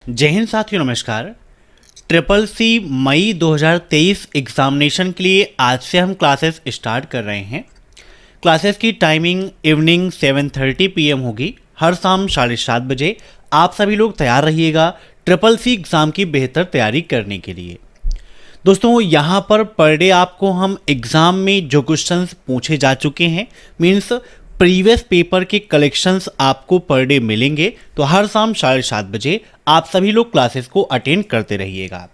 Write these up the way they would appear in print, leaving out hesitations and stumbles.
जय हिंद साथियों, नमस्कार। ट्रिपल सी मई 2023 एग्जामिनेशन के लिए आज से हम क्लासेस स्टार्ट कर रहे हैं। क्लासेस की टाइमिंग इवनिंग 7:30 PM होगी, हर शाम 7:30 बजे। आप सभी लोग तैयार रहिएगा ट्रिपल सी एग्ज़ाम की बेहतर तैयारी करने के लिए। दोस्तों, यहाँ पर डे आपको हम एग्ज़ाम में जो क्वेश्चंस पूछे जा चुके हैं, मीन्स प्रीवियस पेपर के कलेक्शंस आपको पर डे मिलेंगे। तो हर शाम 7:30 बजे आप सभी लोग क्लासेस को अटेंड करते रहिएगा।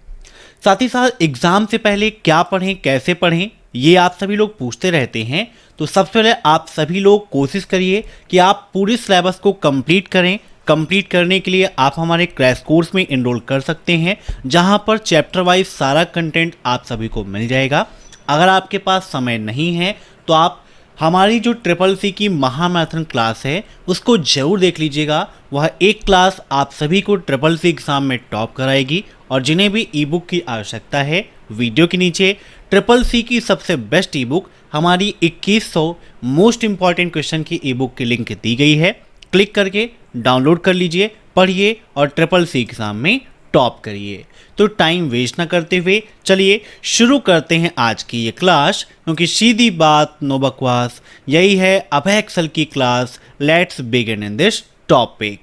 साथ ही साथ एग्ज़ाम से पहले क्या पढ़ें, कैसे पढ़ें, ये आप सभी लोग पूछते रहते हैं। तो सबसे पहले आप सभी लोग कोशिश करिए कि आप पूरे सिलेबस को कंप्लीट करें। कंप्लीट करने के लिए आप हमारे क्रैश कोर्स में इनरोल कर सकते हैं, जहां पर चैप्टर वाइज सारा कंटेंट आप सभी को मिल जाएगा। अगर आपके पास समय नहीं है तो आप हमारी जो ट्रिपल सी की महामैराथन क्लास है उसको जरूर देख लीजिएगा। वह एक क्लास आप सभी को ट्रिपल सी एग्ज़ाम में टॉप कराएगी। और जिन्हें भी ई बुक की आवश्यकता है, वीडियो के नीचे ट्रिपल सी की सबसे बेस्ट ई बुक हमारी 2100 मोस्ट इंपॉर्टेंट क्वेश्चन की ई बुक की लिंक दी गई है। क्लिक करके डाउनलोड कर लीजिए, पढ़िए और ट्रिपल सी एग्ज़ाम में टॉप करिए। तो टाइम वेस्ट ना करते हुए चलिए शुरू करते हैं आज की ये क्लास, क्योंकि सीधी बात नो बकवास, यही है अभय एक्सेल की class. Let's begin in this topic.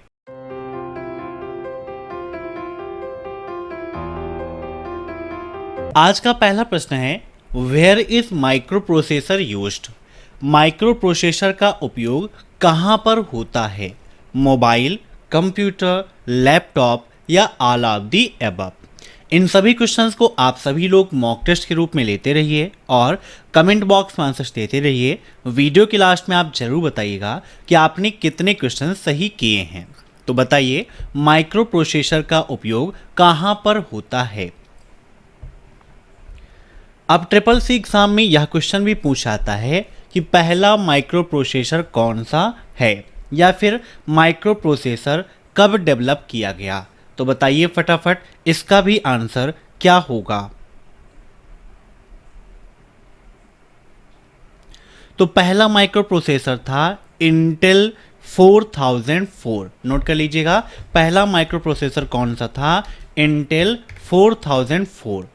आज का पहला प्रश्न है, where is microprocessor used? Microprocessor का उपयोग कहाँ पर होता है? मोबाइल, कंप्यूटर, लैपटॉप या ऑल ऑफ दी अबव? इन सभी क्वेश्चंस को आप सभी लोग मॉक टेस्ट के रूप में लेते रहिए और कमेंट बॉक्स में आंसर्स देते रहिए। वीडियो के लास्ट में आप जरूर बताइएगा कि आपने कितने क्वेश्चन सही किए हैं। तो बताइए, माइक्रो प्रोसेसर का उपयोग कहाँ पर होता है? अब ट्रिपल सी एग्जाम में यह क्वेश्चन भी पूछा जाता है कि पहला माइक्रो प्रोसेसर कौन सा है, या फिर माइक्रो प्रोसेसर कब डेवलप किया गया। तो बताइए फटाफट इसका भी आंसर क्या होगा। तो पहला माइक्रो प्रोसेसर था इंटेल 4004। नोट कर लीजिएगा, पहला माइक्रो प्रोसेसर कौन सा था? इंटेल 4004।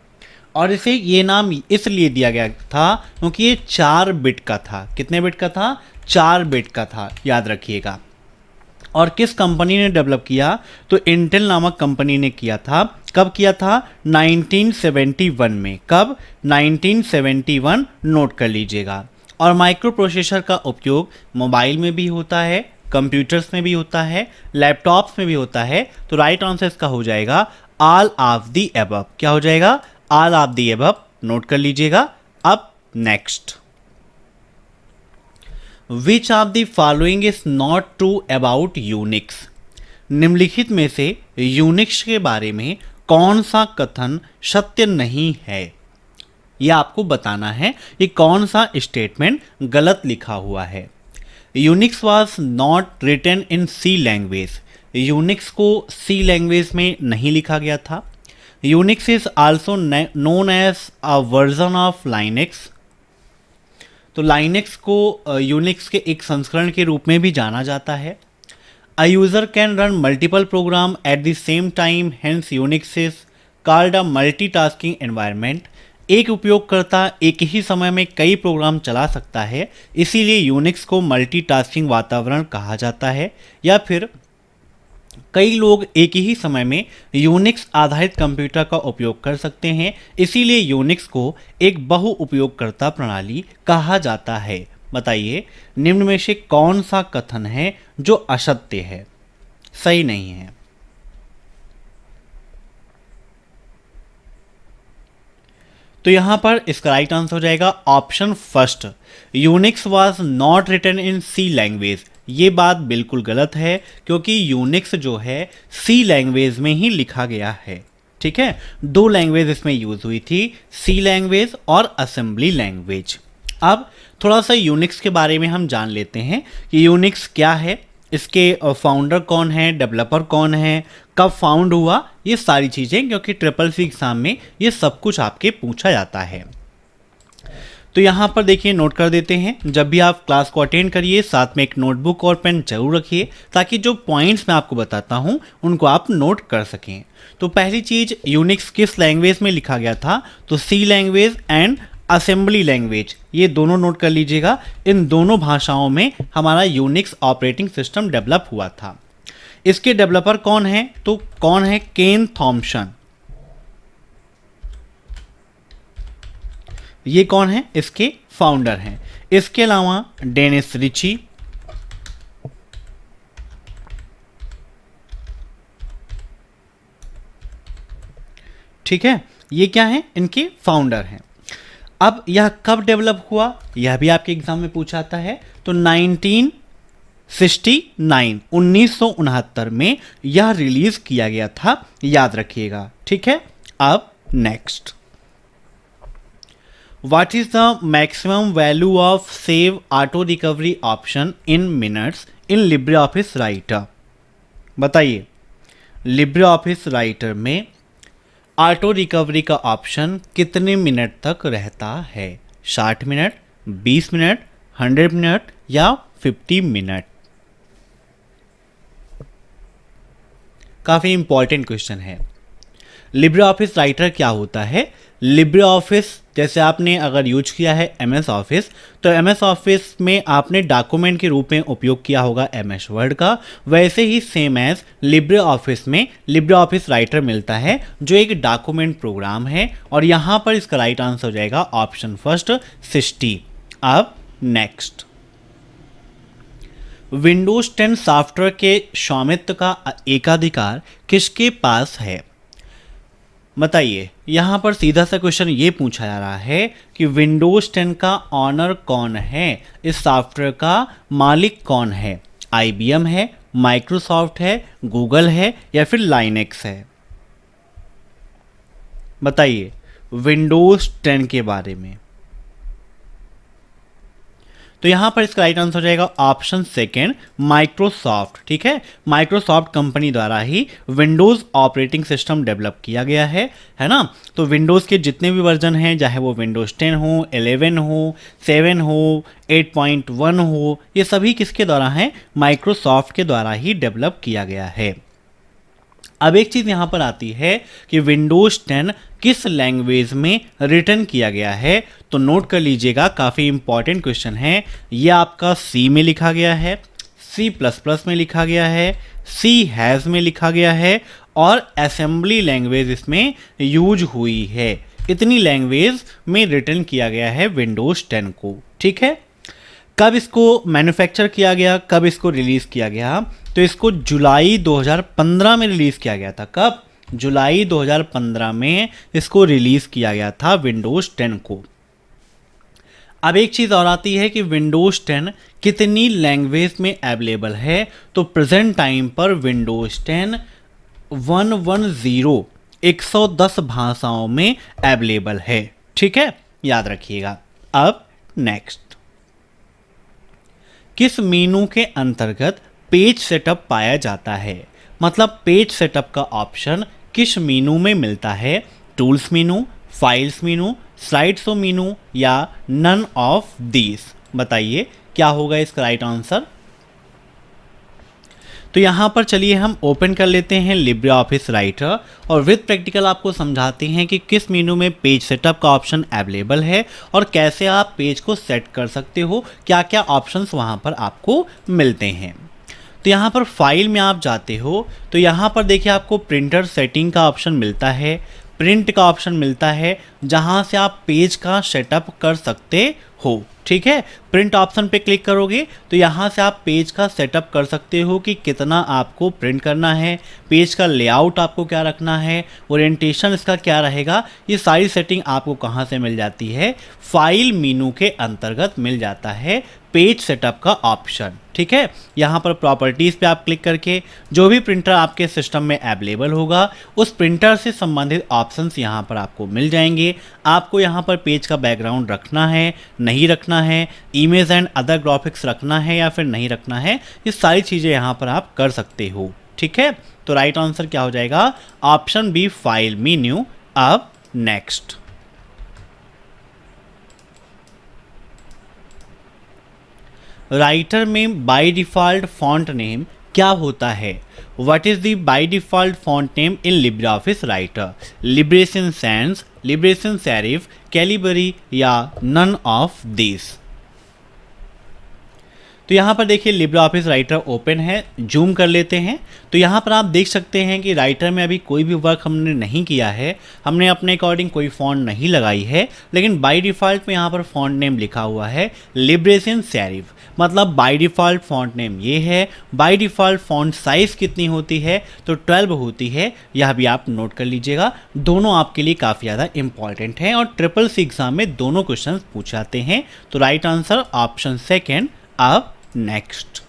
और इसे ये नाम इसलिए दिया गया था क्योंकि ये 4 बिट का था। कितने बिट का था? 4 बिट का था, याद रखिएगा। और किस कंपनी ने डेवलप किया? तो इंटेल नामक कंपनी ने किया था। कब किया था? 1971 में। कब? 1971। नोट कर लीजिएगा। और माइक्रो प्रोसेसर का उपयोग मोबाइल में भी होता है, कंप्यूटर्स में भी होता है, लैपटॉप्स में भी होता है। तो राइट आंसर इसका हो जाएगा ऑल ऑफ दी अबव। क्या हो जाएगा? All of the above. Note कर लीजिएगा। अब next, which of the following is not true about Unix? निम्नलिखित में से यूनिक्स के बारे में कौन सा कथन सत्य नहीं है? यह आपको बताना है कि कौन सा स्टेटमेंट गलत लिखा हुआ है। Unix was not written in C language. Unix को सी लैंग्वेज में नहीं लिखा गया था। Unix is also known as a version of Linux. तो लाइनेक्स को यूनिक्स के एक संस्करण के रूप में भी जाना जाता है। A user can run multiple program at the same time, hence Unix is called a multitasking environment. एक उपयोगकर्ता एक ही समय में कई प्रोग्राम चला सकता है, इसीलिए यूनिक्स को मल्टीटास्किंग वातावरण कहा जाता है। या फिर कई लोग एक ही समय में यूनिक्स आधारित कंप्यूटर का उपयोग कर सकते हैं, इसीलिए यूनिक्स को एक बहु उपयोगकर्ता प्रणाली कहा जाता है। बताइए, निम्न में से कौन सा कथन है जो असत्य है, सही नहीं है? तो यहां पर इसका राइट आंसर हो जाएगा option first, Unix was not written in C language. ये बात बिल्कुल गलत है, क्योंकि यूनिक्स जो है सी लैंग्वेज में ही लिखा गया है। ठीक है, 2 लैंग्वेज इसमें यूज हुई थी, सी लैंग्वेज और असेंबली लैंग्वेज। अब थोड़ा सा यूनिक्स के बारे में हम जान लेते हैं कि यूनिक्स क्या है, इसके फाउंडर कौन है, डेवलपर कौन है, कब फाउंड हुआ, ये सारी चीज़ें, क्योंकि ट्रिपल सी एग्ज़ाम में ये सब कुछ आपके पूछा जाता है। तो यहाँ पर देखिए नोट कर देते हैं, जब भी आप क्लास को अटेंड करिए साथ में एक नोटबुक और पेन जरूर रखिए ताकि जो पॉइंट्स मैं आपको बताता हूँ उनको आप नोट कर सकें। तो पहली चीज़, यूनिक्स किस लैंग्वेज में लिखा गया था? तो सी लैंग्वेज एंड असेंबली लैंग्वेज, ये दोनों नोट कर लीजिएगा। इन दोनों भाषाओं में हमारा यूनिक्स ऑपरेटिंग सिस्टम डेवलप हुआ था। इसके डेवलपर कौन है? तो कौन है? केन थॉम्सन। ये कौन है? इसके फाउंडर हैं। इसके अलावा डेनिस रिची, ठीक है, ये क्या है? इनके फाउंडर हैं। अब यह कब डेवलप हुआ, यह भी आपके एग्जाम में पूछा आता है। तो 1969 में यह रिलीज किया गया था, याद रखिएगा, ठीक है। अब next, what is the maximum value of save auto recovery option in minutes in LibreOffice writer? बताइए, लिब्रे ऑफिस राइटर में ऑटो रिकवरी का ऑप्शन कितने मिनट तक रहता है? 60 मिनट, 20 मिनट, 100 मिनट या 50 मिनट? काफ़ी इंपॉर्टेंट क्वेश्चन है। लिब्रे ऑफिस राइटर क्या होता है? लिब्रे ऑफिस जैसे आपने अगर यूज किया है MS ऑफिस, तो MS ऑफिस में आपने डॉक्यूमेंट के रूप में उपयोग किया होगा MS वर्ड का, वैसे ही सेम एज लिब्रे ऑफिस में लिब्रे ऑफिस राइटर मिलता है जो एक डॉक्यूमेंट प्रोग्राम है। और यहाँ पर इसका राइट आंसर हो जाएगा ऑप्शन फर्स्ट 60। अब नेक्स्ट, विंडोज 10 सॉफ्टवेयर के स्वामित्व का एकाधिकार किसके पास है? बताइए, यहाँ पर सीधा सा क्वेश्चन ये पूछा जा रहा है कि विंडोज 10 का ऑनर कौन है, इस सॉफ्टवेयर का मालिक कौन है? IBM है, माइक्रोसॉफ्ट है, गूगल है या फिर लाइनेक्स है? बताइए विंडोज 10 के बारे में। तो यहां पर इसका राइट आंसर हो जाएगा ऑप्शन सेकेंड, माइक्रोसॉफ्ट, ठीक है। माइक्रोसॉफ्ट कंपनी द्वारा ही विंडोज ऑपरेटिंग सिस्टम डेवलप किया गया है ना। तो विंडोज के जितने भी वर्जन हैं, चाहे वो विंडोज 10 हो, 11 हो, 7 हो, 8.1 हो, ये सभी किसके द्वारा हैं? माइक्रोसॉफ्ट के द्वारा ही डेवलप किया गया है। अब एक चीज़ यहाँ पर आती है कि विंडोज 10 किस लैंग्वेज में रिटर्न किया गया है? तो नोट कर लीजिएगा, काफ़ी इंपॉर्टेंट क्वेश्चन है। ये आपका C में लिखा गया है, C++ में लिखा गया है, C# में लिखा गया है और असेंबली लैंग्वेज इसमें यूज हुई है। इतनी लैंग्वेज में रिटर्न किया गया है विंडोज 10 को, ठीक है। कब इसको मैन्युफैक्चर किया गया, कब इसको रिलीज़ किया गया? तो इसको जुलाई 2015 में रिलीज़ किया गया था। कब? जुलाई 2015 में इसको रिलीज़ किया गया था विंडोज 10 को। अब एक चीज़ और आती है कि विंडोज 10 कितनी लैंग्वेज में अवेलेबल है? तो प्रेजेंट टाइम पर विंडोज 10 110 भाषाओं में अवेलेबल है, ठीक है, याद रखिएगा। अब नेक्स्ट, किस मेनू के अंतर्गत पेज सेटअप पाया जाता है? मतलब पेज सेटअप का ऑप्शन किस मेनू में मिलता है? टूल्स मेनू, फाइल्स मेनू, स्लाइड शो मेनू या नन ऑफ दीज? बताइए क्या होगा इसका राइट आंसर। तो यहाँ पर चलिए हम ओपन कर लेते हैं लिब्रे ऑफिस राइटर और विद प्रैक्टिकल आपको समझाते हैं कि किस मेनू में पेज सेटअप का ऑप्शन अवेलेबल है और कैसे आप पेज को सेट कर सकते हो, क्या क्या ऑप्शंस वहाँ पर आपको मिलते हैं। तो यहाँ पर फाइल में आप जाते हो तो यहाँ पर देखिए आपको प्रिंटर सेटिंग का ऑप्शन मिलता है, प्रिंट का ऑप्शन मिलता है, जहाँ से आप पेज का सेटअप कर सकते हो, ठीक है। प्रिंट ऑप्शन पे क्लिक करोगे तो यहाँ से आप पेज का सेटअप कर सकते हो कि कितना आपको प्रिंट करना है, पेज का लेआउट आपको क्या रखना है, ओरिएंटेशन इसका क्या रहेगा, ये सारी सेटिंग आपको कहाँ से मिल जाती है? फाइल मेनू के अंतर्गत मिल जाता है पेज सेटअप का ऑप्शन, ठीक है। यहाँ पर प्रॉपर्टीज़ पे आप क्लिक करके जो भी प्रिंटर आपके सिस्टम में अवेलेबल होगा उस प्रिंटर से संबंधित ऑप्शंस यहाँ पर आपको मिल जाएंगे। आपको यहाँ पर पेज का बैकग्राउंड रखना है, नहीं रखना है, इमेज एंड अदर ग्राफिक्स रखना है या फिर नहीं रखना है, ये सारी चीज़ें यहाँ पर आप कर सकते हो, ठीक है। तो राइट आंसर क्या हो जाएगा? Option B, file menu. अब नेक्स्ट, राइटर में बाय डिफ़ॉल्ट फॉन्ट नेम क्या होता है? What is the by default font name in LibreOffice Writer? Liberation Sans, Liberation Serif, Calibri या नन ऑफ दिस? तो यहाँ पर देखिए लिब्रे ऑफिस राइटर ओपन है, जूम कर लेते हैं। तो यहाँ पर आप देख सकते हैं कि राइटर में अभी कोई भी वर्क हमने नहीं किया है, हमने अपने अकॉर्डिंग कोई फॉन्ट नहीं लगाई है, लेकिन बाय डिफ़ॉल्ट में यहाँ पर फॉन्ट नेम लिखा हुआ है लिबरेशन सेरिफ, मतलब बाय डिफ़ॉल्ट फॉन्ट नेम ये है। बाय डिफ़ॉल्ट फॉन्ट साइज़ कितनी होती है? तो 12 होती है, यह भी आप नोट कर लीजिएगा। दोनों आपके लिए काफ़ी ज़्यादा इंपॉर्टेंट हैं और ट्रिपल सी एग्ज़ाम में दोनों क्वेश्चन पूछ जाते हैं। तो राइट आंसर ऑप्शन सेकेंड। अब next,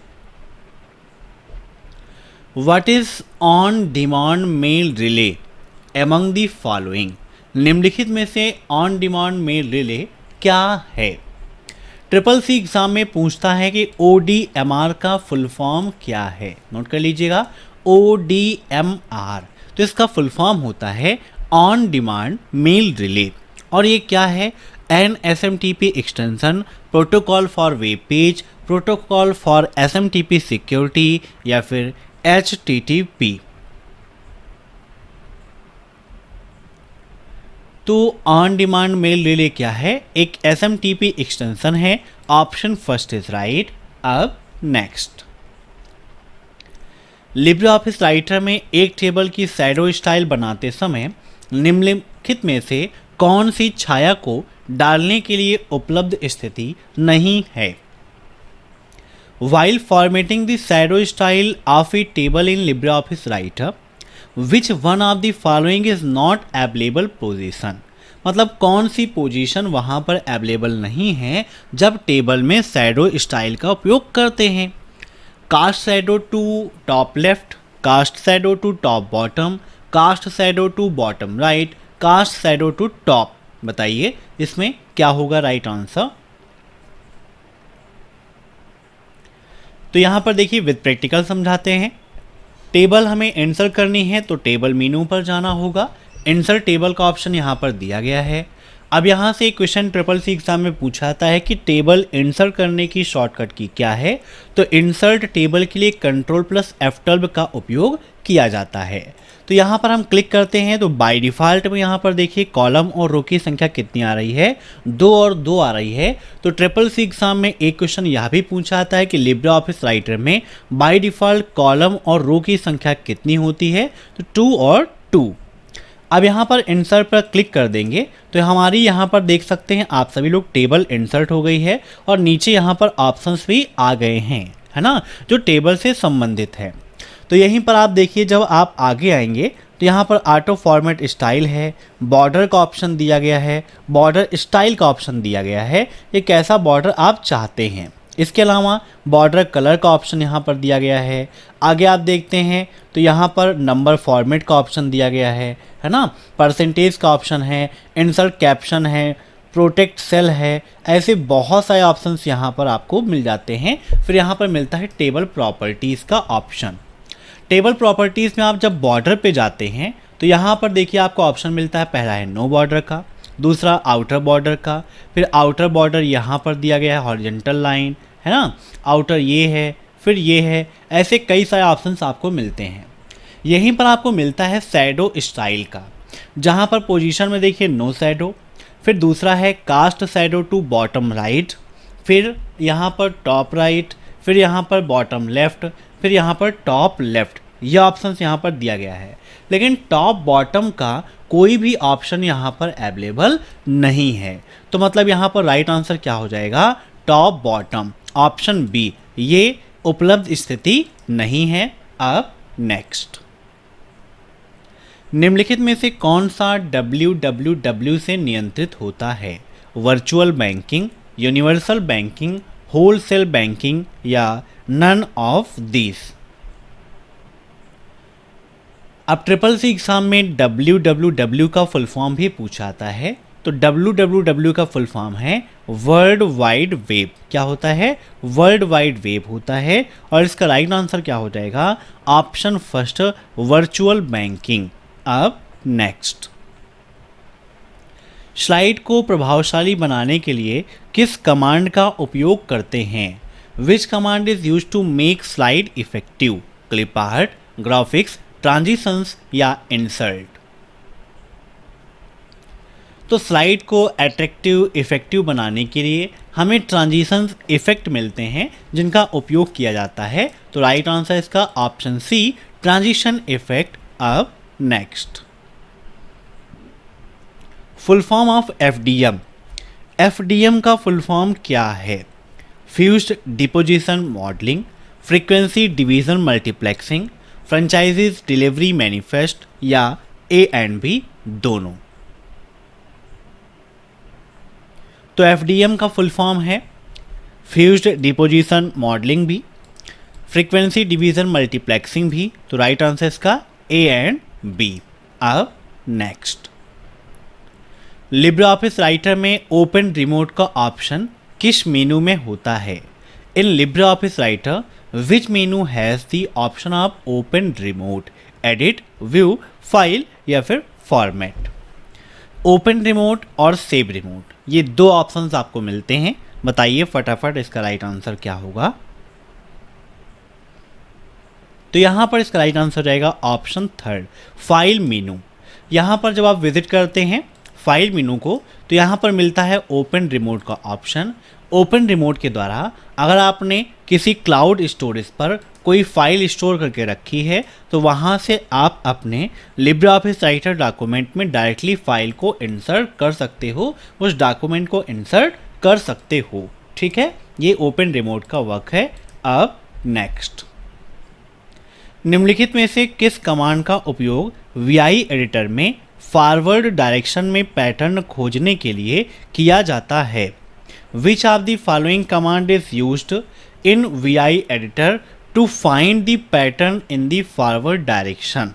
what is on demand mail relay among the following? निम्नलिखित में से ऑन डिमांड मेल रिले क्या है? ट्रिपल सी एग्जाम में पूछता है कि ODMR का फुल फॉर्म क्या है? नोट कर लीजिएगा, ODMR, तो इसका फुल फॉर्म होता है ऑन डिमांड मेल रिले। और ये क्या है? An SMTP extension, protocol for web page, protocol for SMTP security या फिर HTTP। तो ऑन डिमांड मेल रिले क्या है? एक SMTP एक्सटेंशन है। Option first is right. अब नेक्स्ट, लिब्रे ऑफिस राइटर में एक टेबल की शैडो स्टाइल बनाते समय निम्नलिखित में से कौन सी छाया को डालने के लिए उपलब्ध स्थिति नहीं है? While formatting the shadow style of a table in LibreOffice Writer, which one of the following is not available position? मतलब कौन सी पोजीशन वहाँ पर अवेलेबल नहीं है जब टेबल में शैडो स्टाइल का उपयोग करते हैं? Cast shadow to top left, cast shadow to top bottom, cast shadow to bottom right, cast shadow to top. बताइए इसमें क्या होगा राइट आंसर? तो यहाँ पर देखिए विद प्रैक्टिकल समझाते हैं। टेबल हमें इंसर्ट करनी है तो टेबल मेनू पर जाना होगा। इंसर्ट टेबल का ऑप्शन यहाँ पर दिया गया है। अब यहाँ से क्वेश्चन ट्रिपल सी एग्जाम में पूछा जाता है कि टेबल इंसर्ट करने की शॉर्टकट की क्या है? तो इंसर्ट टेबल के लिए Ctrl+F12 का उपयोग किया जाता है। तो यहाँ पर हम क्लिक करते हैं तो बाय डिफ़ॉल्ट में यहाँ पर देखिए कॉलम और रो की संख्या कितनी आ रही है? 2 और 2 आ रही है। तो ट्रिपल सी एग्जाम में एक क्वेश्चन यह भी पूछा जाता है कि लिब्रे ऑफिस राइटर में बाय डिफ़ॉल्ट कॉलम और रो की संख्या कितनी होती है? तो 2 और 2। अब यहाँ पर इंसर्ट पर क्लिक कर देंगे तो हमारी यहाँ पर देख सकते हैं आप सभी लोग टेबल इंसर्ट हो गई है और नीचे यहाँ पर ऑप्शंस भी आ गए हैं, है ना, जो टेबल से संबंधित है। तो यहीं पर आप देखिए जब आप आगे आएंगे तो यहाँ पर ऑटो फॉर्मेट स्टाइल है, बॉर्डर का ऑप्शन दिया गया है, बॉर्डर स्टाइल का ऑप्शन दिया गया है, ये कैसा बॉर्डर आप चाहते हैं। इसके अलावा बॉर्डर कलर का ऑप्शन यहाँ पर दिया गया है। आगे आप देखते हैं तो यहाँ पर नंबर फॉर्मेट का ऑप्शन दिया गया है ना, परसेंटेज का ऑप्शन है, इंसर्ट कैप्शन है, प्रोटेक्ट सेल है, ऐसे बहुत सारे ऑप्शंस यहाँ पर आपको मिल जाते हैं। फिर यहाँ पर मिलता है टेबल प्रॉपर्टीज़ का ऑप्शन। टेबल प्रॉपर्टीज़ में आप जब बॉर्डर पे जाते हैं तो यहाँ पर देखिए आपको ऑप्शन मिलता है, पहला है नो बॉर्डर का, दूसरा आउटर बॉर्डर का, फिर आउटर बॉर्डर यहाँ पर दिया गया है हॉरिजॉन्टल लाइन, है ना, आउटर ये है, फिर ये है, ऐसे कई सारे ऑप्शंस आपको मिलते हैं। यहीं पर आपको मिलता है शैडो स्टाइल का, जहाँ पर पोजीशन में देखिए नो शैडो, फिर दूसरा है cast shadow to bottom right, फिर यहाँ पर टॉप राइट, फिर यहाँ पर बॉटम लेफ्ट, फिर यहाँ पर टॉप लेफ्ट, ये ऑप्शंस यहाँ पर दिया गया है। लेकिन टॉप बॉटम का कोई भी ऑप्शन यहाँ पर अवेलेबल नहीं है। तो मतलब यहाँ पर राइट आंसर क्या हो जाएगा? टॉप बॉटम, ऑप्शन बी, ये उपलब्ध स्थिति नहीं है। अब नेक्स्ट, निम्नलिखित में से कौन सा www से नियंत्रित होता है? Virtual banking, universal banking, wholesale banking या नन ऑफ दिस? अब ट्रिपल सी एग्जाम में www का फुल फॉर्म भी पूछा जाता है। तो www का फुल फॉर्म है वर्ल्ड वाइड वेब। क्या होता है? वर्ल्ड वाइड वेब होता है। और इसका राइट आंसर क्या हो जाएगा? Option first, virtual banking. अब नेक्स्ट, स्लाइड को प्रभावशाली बनाने के लिए किस कमांड का उपयोग करते हैं? Which command is use to make slide effective? Clip art, graphics, transitions या इंसर्ट? तो स्लाइड को अट्रैक्टिव इफेक्टिव बनाने के लिए हमें ट्रांजिशंस इफेक्ट मिलते हैं जिनका उपयोग किया जाता है। तो राइट आंसर इसका ऑप्शन सी, ट्रांजिशन इफेक्ट। अब next, full form of FDM. FDM का फुल फॉर्म क्या है? Fused deposition modelling, frequency division multiplexing, franchises delivery manifest या ए एंड बी दोनों? तो एफडीएम का फुल फॉर्म है फ्यूज्ड डिपोजिशन मॉडलिंग भी, फ्रीक्वेंसी डिवीजन मल्टीप्लेक्सिंग भी। तो राइट आंसर इसका ए एंड बी। अब नेक्स्ट, लिब्रे ऑफिस राइटर में ओपन रिमोट का ऑप्शन किस मेनू में होता है? इन LibreOffice writer which menu has the option of open remote? Edit, view, file या फिर फॉर्मेट? ओपन रिमोट और सेव रिमोट, ये दो ऑप्शंस आपको मिलते हैं। बताइए फटाफट इसका राइट आंसर क्या होगा। तो यहाँ पर इसका राइट आंसर रहेगा ऑप्शन थर्ड, फाइल मेनू। यहाँ पर जब आप विजिट करते हैं फाइल मेनू को तो यहाँ पर मिलता है ओपन रिमोट का ऑप्शन। ओपन रिमोट के द्वारा अगर आपने किसी क्लाउड स्टोरेज पर कोई फाइल स्टोर करके रखी है तो वहाँ से आप अपने लिब्रे ऑफिस राइटर डॉक्यूमेंट में डायरेक्टली फाइल को इंसर्ट कर सकते हो, उस डॉक्यूमेंट को इंसर्ट कर सकते हो। ठीक है, ये ओपन रिमोट का वर्क है। अब नेक्स्ट, निम्नलिखित में से किस कमांड का उपयोग वीआई एडिटर में फॉरवर्ड डायरेक्शन में पैटर्न खोजने के लिए किया जाता है? Which of the following command is used in VI editor to find the pattern in the forward direction?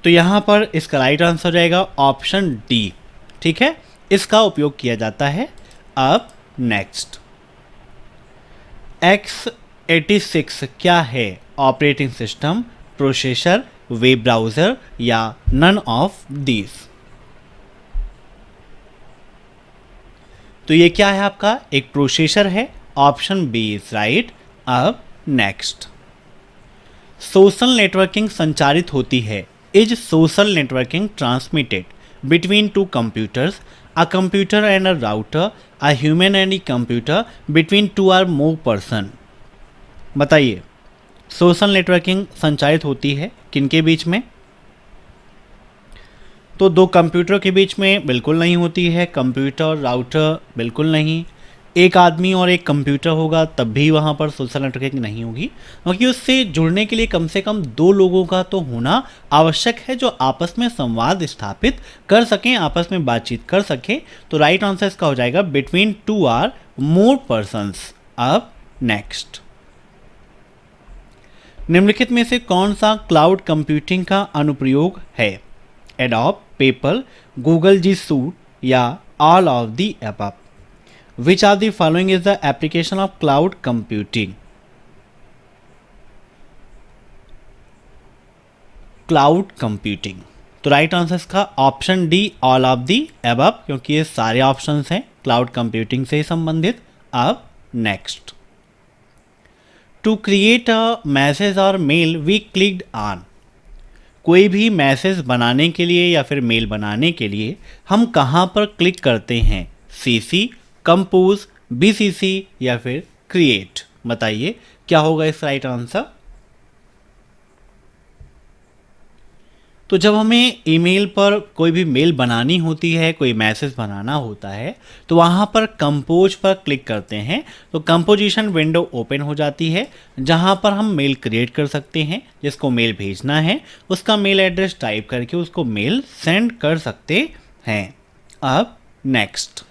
तो यहां पर इसका राइट आंसर रहेगा ऑप्शन डी। ठीक है, इसका उपयोग किया जाता है। अब नेक्स्ट, x86 क्या है? Operating system, processor, web browser या नन ऑफ दीज? तो ये क्या है आपका? एक प्रोसेसर है। Option B is right. अब नेक्स्ट, सोशल नेटवर्किंग संचारित होती है। Is social networking transmitted between two computers, a computer and a router, a human and a computer, between two or more person? बताइए, सोशल नेटवर्किंग संचालित होती है किनके बीच में? तो दो कंप्यूटर के बीच में बिल्कुल नहीं होती है, कंप्यूटर राउटर बिल्कुल नहीं। एक आदमी और एक कंप्यूटर होगा तब भी वहाँ पर सोशल नेटवर्किंग नहीं होगी, क्योंकि उससे जुड़ने के लिए कम से कम दो लोगों का तो होना आवश्यक है जो आपस में संवाद स्थापित कर सकें, आपस में बातचीत कर सकें। तो राइट आंसर इसका हो जाएगा between two or more persons. अब नेक्स्ट, निम्नलिखित में से कौन सा क्लाउड कंप्यूटिंग का अनुप्रयोग है? एडोब, पेपल, गूगल जी सूट या all of the above? Which of the following is the application of cloud computing? Cloud computing. तो राइट आंसर इसका option D, all of the above, क्योंकि ये सारे ऑप्शंस हैं क्लाउड कंप्यूटिंग से संबंधित। अब next, to create a message और मेल वी क्लिक्ड ऑन। कोई भी मैसेज बनाने के लिए या फिर मेल बनाने के लिए हम कहाँ पर क्लिक करते हैं? सीसी, कंपोज, बीसीसी या फिर क्रिएट? बताइए क्या होगा इस राइट आंसर। तो जब हमें ईमेल पर कोई भी मेल बनानी होती है, कोई मैसेज बनाना होता है, तो वहाँ पर कंपोज पर क्लिक करते हैं तो कंपोजिशन विंडो ओपन हो जाती है, जहाँ पर हम मेल क्रिएट कर सकते हैं। जिसको मेल भेजना है उसका मेल एड्रेस टाइप करके उसको मेल सेंड कर सकते हैं। अब नेक्स्ट,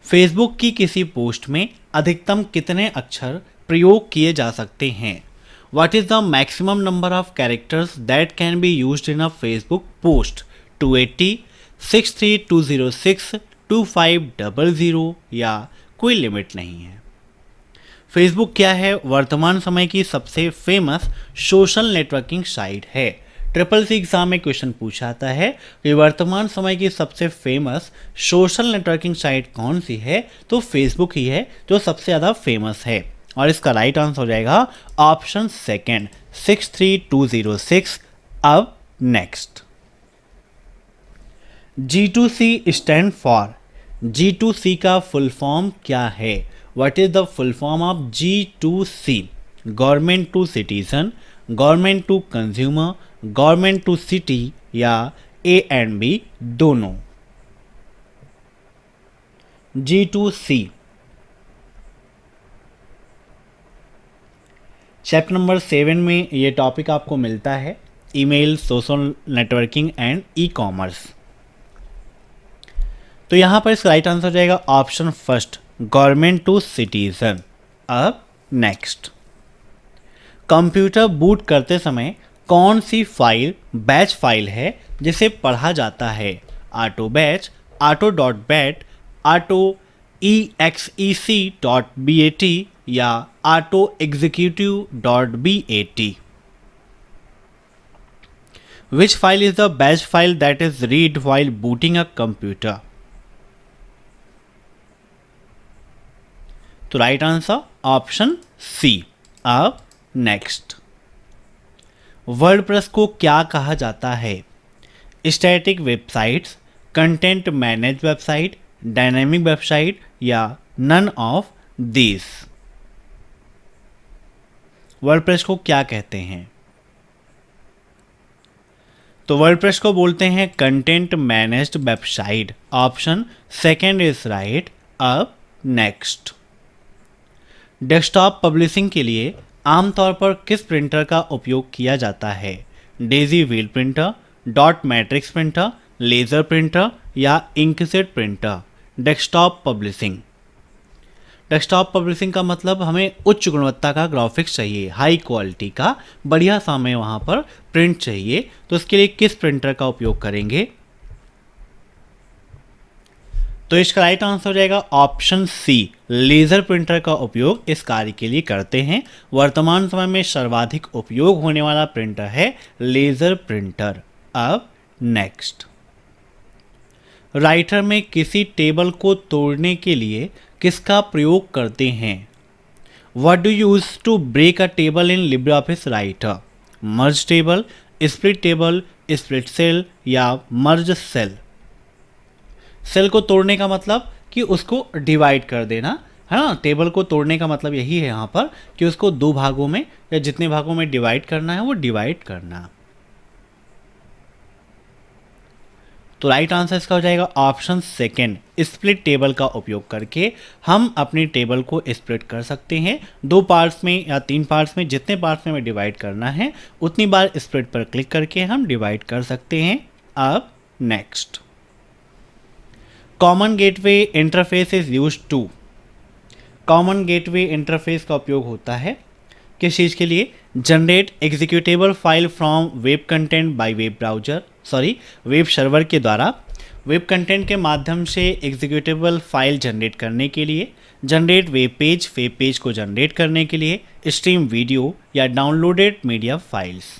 फेसबुक की किसी पोस्ट में अधिकतम कितने अक्षर प्रयोग किए जा सकते हैं? What is the maximum number of characters that can be used in a Facebook post? 280, 63206, 2500 या कोई लिमिट नहीं है। फेसबुक क्या है? वर्तमान समय की सबसे फेमस सोशल नेटवर्किंग साइट है। ट्रिपल सी एग्जाम में क्वेश्चन पूछा जाता है कि वर्तमान समय की सबसे फेमस सोशल नेटवर्किंग साइट कौन सी है, तो फेसबुक ही है जो सबसे ज़्यादा फेमस है। और इसका राइट आंसर हो जाएगा ऑप्शन सेकेंड 63206। अब next, G2C stand for, G2C का फुल फॉर्म क्या है? What is the full form of G2C? Government to citizen, government to consumer, government to city या ए एंड बी दोनों? G2C चैप्टर नंबर 7 में ये topic आपको मिलता है, email, social networking and e commerce. तो यहाँ पर इसका राइट आंसर हो जाएगा option first, government to citizen. अब नेक्स्ट, कंप्यूटर बूट करते समय कौन सी फाइल बैच फाइल है जिसे पढ़ा जाता है? Auto batch, auto dot bat, auto exec.bat या auto executive dot bat? Which file is the batch file that is read while booting a computer? तो राइट आंसर ऑप्शन सी। अब next, WordPress को क्या कहा जाता है? Static websites, content manage website, dynamic website या none of this? WordPress को क्या कहते हैं? तो वर्डप्रेस को बोलते हैं content managed website. Option second is right. अब नेक्स्ट, डेस्कटॉप पब्लिशिंग के लिए आमतौर पर किस प्रिंटर का उपयोग किया जाता है? Daisy wheel printer, dot matrix printer, laser printer या inkjet printer? Desktop publishing, desktop publishing का मतलब हमें उच्च गुणवत्ता का ग्राफिक्स चाहिए, हाई क्वालिटी का, बढ़िया सा हमें वहाँ पर प्रिंट चाहिए, तो इसके लिए किस प्रिंटर का उपयोग करेंगे? तो इसका राइट आंसर हो जाएगा ऑप्शन सी, लेज़र प्रिंटर का उपयोग इस कार्य के लिए करते हैं। वर्तमान समय में सर्वाधिक उपयोग होने वाला प्रिंटर है लेज़र प्रिंटर। अब नेक्स्ट, राइटर में किसी टेबल को तोड़ने के लिए किसका प्रयोग करते हैं? What do use to break a table in LibreOffice Writer? Merge table, split table, split cell या मर्ज सेल? सेल को तोड़ने का मतलब कि उसको डिवाइड कर देना है ना। टेबल को तोड़ने का मतलब यही है यहाँ पर कि उसको दो भागों में या जितने भागों में डिवाइड करना है वो डिवाइड करना। तो राइट आंसर इसका हो जाएगा ऑप्शन सेकेंड, स्प्लिट टेबल का उपयोग करके हम अपनी टेबल को स्प्लिट कर सकते हैं, दो पार्ट्स में या तीन पार्ट्स में, जितने पार्ट्स में हमें डिवाइड करना है उतनी बार स्प्लिट पर क्लिक करके हम डिवाइड कर सकते हैं। अब next, common gateway interface is used to, common gateway interface का उपयोग होता है किस चीज़ के लिए? Generate executable file from web content by web browser, web server के द्वारा वेब कंटेंट के माध्यम से एग्जीक्यूटेबल फाइल जनरेट करने के लिए, जनरेट वेब पेज को जनरेट करने के लिए, स्ट्रीम वीडियो या डाउनलोडेड मीडिया फाइल्स।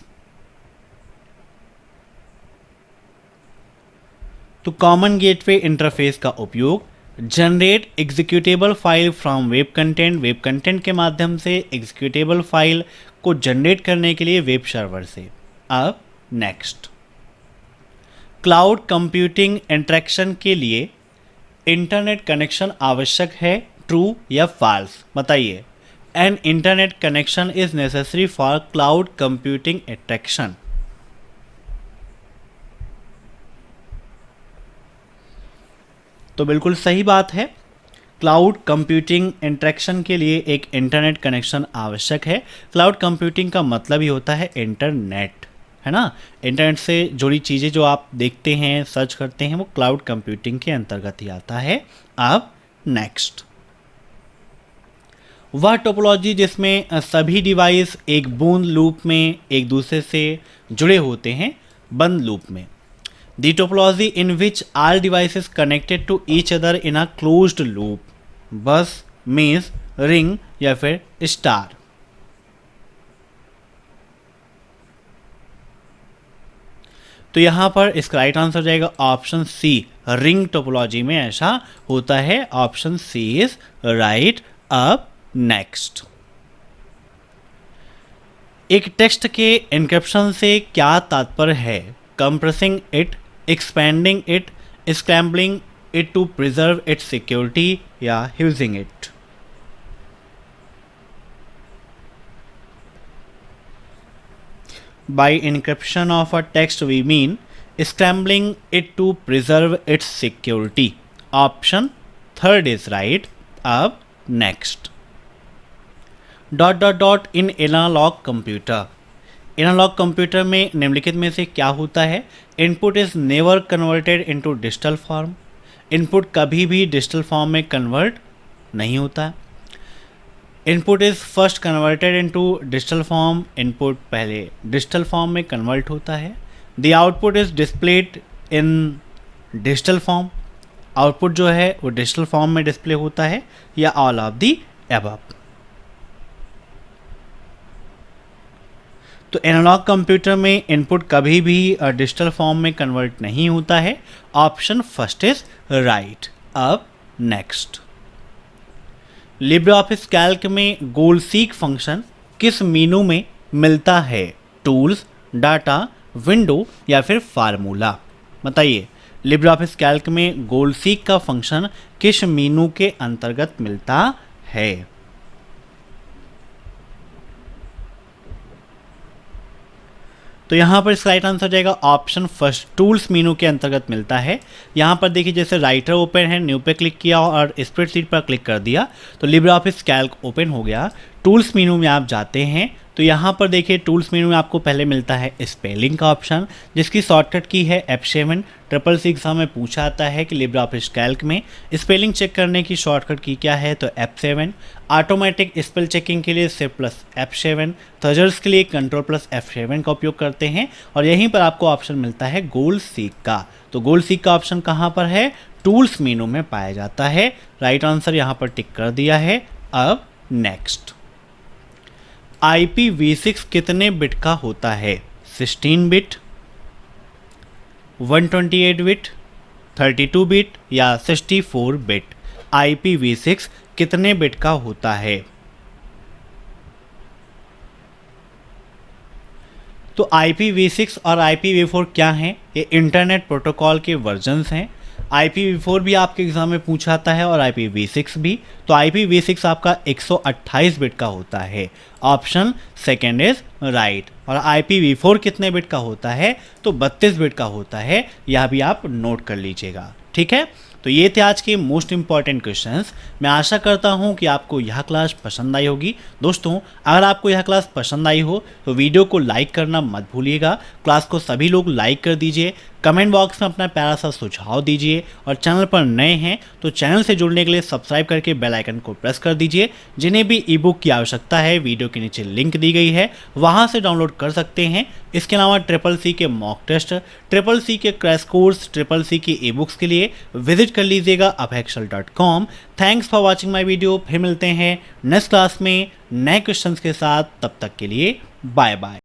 तो कॉमन गेटवे इंटरफेस का उपयोग generate executable file from web content के माध्यम से एग्जीक्यूटेबल फाइल को जनरेट करने के लिए वेब सर्वर से। अब नेक्स्ट, क्लाउड कंप्यूटिंग इंटरेक्शन के लिए इंटरनेट कनेक्शन आवश्यक है, ट्रू या फॉल्स? बताइए। An internet connection is necessary for cloud computing interaction. तो बिल्कुल सही बात है, क्लाउड कंप्यूटिंग इंटरेक्शन के लिए एक इंटरनेट कनेक्शन आवश्यक है। क्लाउड कंप्यूटिंग का मतलब ही होता है इंटरनेट, है ना। इंटरनेट से जुड़ी चीज़ें जो आप देखते हैं, सर्च करते हैं, वो क्लाउड कंप्यूटिंग के अंतर्गत ही आता है। अब नेक्स्ट, वह टोपोलॉजी जिसमें सभी डिवाइस एक बूंद लूप में एक दूसरे से जुड़े होते हैं, बंद लूप में। The topology in which all devices connected to each other in a closed loop, बस, मेज, रिंग या फिर स्टार? तो यहाँ पर इसका राइट आंसर जाएगा ऑप्शन सी, रिंग टोपोलॉजी में ऐसा होता है। Option C is right. अब नेक्स्ट, एक टेक्स्ट के एन्क्रिप्शन से क्या तात्पर्य है? Compressing it, expanding it, scrambling it to preserve its security या using it. By encryption of a text we mean scrambling it to preserve its security. Option third is right. अब next, dot dot dot in analogue computer. Analogue computer में निम्नलिखित में से क्या होता है? Input is never converted into digital form. Input कभी भी डिजिटल फॉर्म में कन्वर्ट नहीं होता। Input is first converted into digital form. Input पहले डिजिटल फॉर्म में कन्वर्ट होता है। The output is displayed in digital form. Output जो है वो डिजिटल फॉर्म में डिस्प्ले होता है, या ऑल ऑफ द अबव। तो एनालॉग कंप्यूटर में इनपुट कभी भी डिजिटल फॉर्म में कन्वर्ट नहीं होता है। Option first is right. अब नेक्स्ट, लिब्रे ऑफिस कैल्क में गोल सीक फंक्शन किस मेनू में मिलता है? टूल्स, डाटा, विंडो या फिर फार्मूला। बताइए, लिब्रे ऑफिस कैल्क में गोल सीक का फंक्शन किस मेनू के अंतर्गत मिलता है? तो यहाँ पर इसका राइट आंसर जाएगा ऑप्शन फर्स्ट, टूल्स मेनू के अंतर्गत मिलता है। यहाँ पर देखिए, जैसे राइटर ओपन है, न्यू पे क्लिक किया और स्प्रेडशीट पर क्लिक कर दिया तो लिब्रे ऑफिस कैल्क ओपन हो गया। टूल्स मेनू में आप जाते हैं तो यहाँ पर देखिए, टूल्स मेनू में आपको पहले मिलता है स्पेलिंग का ऑप्शन, जिसकी शॉर्टकट की है F7। CCC एग्जाम में पूछा आता है कि लिब्रे ऑफिस कैल्क में स्पेलिंग चेक करने की शॉर्टकट की क्या है, तो F7। ऑटोमेटिक स्पेल चेकिंग के लिए Shift+F7। थर्जर्स के लिए Ctrl+F7 का उपयोग करते हैं। और यहीं पर आपको ऑप्शन मिलता है गोल सीक का। तो गोल सीक का ऑप्शन कहाँ पर है? टूल्स मेनू में पाया जाता है। राइट आंसर यहाँ पर टिक कर दिया है। अब नेक्स्ट, IPv6 कितने बिट का होता है? 16 बिट, 128 बिट, 32 बिट या 64 बिट। IPv6 कितने बिट का होता है? तो IPv6 और IPv4 क्या हैं? ये इंटरनेट प्रोटोकॉल के वर्जन्स हैं। IPv4 भी आपके एग्जाम में पूछा आता है और IPv6 भी। तो IPv6 आपका 128 बिट का होता है। Option second is right. और IPv4 कितने बिट का होता है? तो 32 बिट का होता है। यह भी आप नोट कर लीजिएगा, ठीक है। तो ये थे आज के मोस्ट इंपॉर्टेंट क्वेश्चंस। मैं आशा करता हूँ कि आपको यह क्लास पसंद आई होगी। दोस्तों, अगर आपको यह क्लास पसंद आई हो तो वीडियो को लाइक करना मत भूलिएगा। क्लास को सभी लोग लाइक कर दीजिए। कमेंट बॉक्स में अपना प्यारा सा सुझाव दीजिए। और चैनल पर नए हैं तो चैनल से जुड़ने के लिए सब्सक्राइब करके बेल आइकन को प्रेस कर दीजिए। जिन्हें भी ई बुक की आवश्यकता है, वीडियो के नीचे लिंक दी गई है, वहाँ से डाउनलोड कर सकते हैं। इसके अलावा CCC के मॉक टेस्ट, CCC के क्रैश कोर्स, CCC की ई बुक्स के लिए विजिट कर लीजिएगा abhaxel.com। Thanks for watching my video. फिर मिलते हैं नेक्स्ट क्लास में नए क्वेश्चंस के साथ। तब तक के लिए बाय बाय।